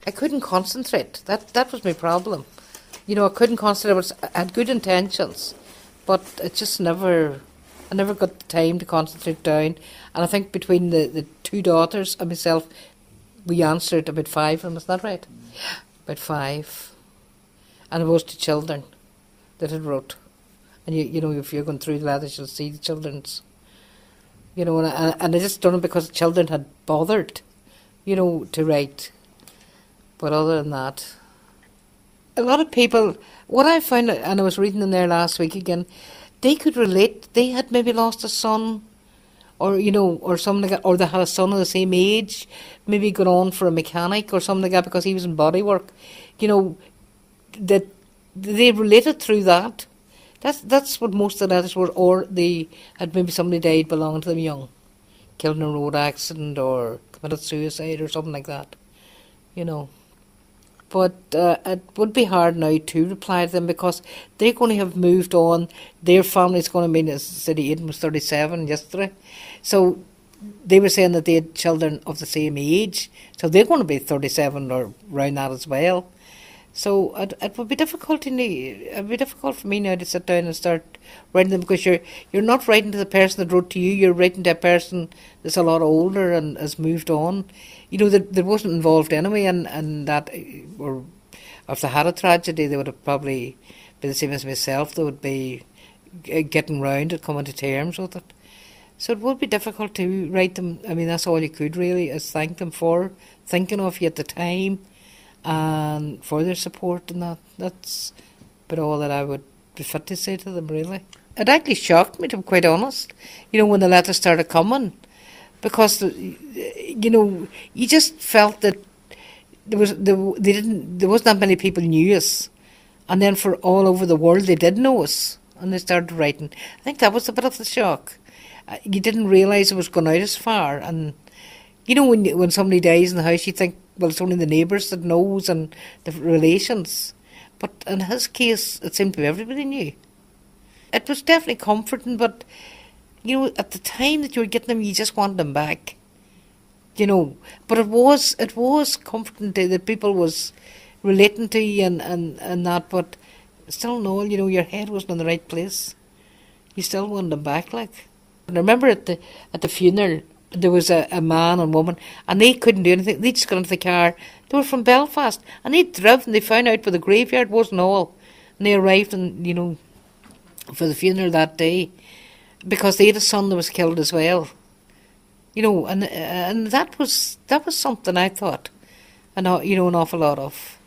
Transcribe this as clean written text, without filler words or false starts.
I couldn't concentrate. That was my problem. I couldn't concentrate. I had good intentions, but it just never. I never got the time to concentrate down. And I think between the two daughters and myself, we answered about 5 of them. Is that right? Yeah, about 5. And it was to children that it wrote. And if you're going through the letters, you'll see the children's. And I just done it because the children had bothered, to write. But other than that, a lot of people, what I found, and I was reading in there last week again, they could relate. They had maybe lost a son, or or something like that, or they had a son of the same age, maybe gone on for a mechanic or something like that because he was in bodywork. That they related through that. That's what most of the letters were, or they had maybe somebody died belonging to them young, killed in a road accident or committed suicide or something like that. But it would be hard now to reply to them because they're going to have moved on. Their family's going to be, as I said, Aidan was 37 yesterday. So they were saying that they had children of the same age. So they're going to be 37 or around that as well. So it would be difficult it'd be difficult for me now to sit down and start writing them because you're not writing to the person that wrote to you. You're writing to a person that's a lot older and has moved on. That wasn't involved anyway, and that, or if they had a tragedy, they would have probably been the same as myself. They would be getting round it, coming to terms with it. So it would be difficult to write them. I mean, that's all you could really, is thank them for thinking of you at the time and for their support, and that's about all that I would be fit to say to them, really. It actually shocked me, to be quite honest, when the letters started coming, because you just felt that there wasn't that many people knew us, and then for all over the world they did know us, and they started writing. I think that was a bit of the shock. You didn't realise it was going out as far, and when somebody dies in the house, you think, well, it's only the neighbours that knows and the relations. But in his case, it seemed to be everybody knew. It was definitely comforting, but, at the time that you were getting them, you just wanted them back. But it was comforting that people was relating to you and that, but still no, your head wasn't in the right place. You still wanted them back, like. And I remember at the funeral, there was a man and woman, and they couldn't do anything. They just got into the car. They were from Belfast, and they'd driven. They found out where the graveyard wasn't all, and they arrived, and for the funeral that day, because they had a son that was killed as well. And that was something I thought, an awful lot of.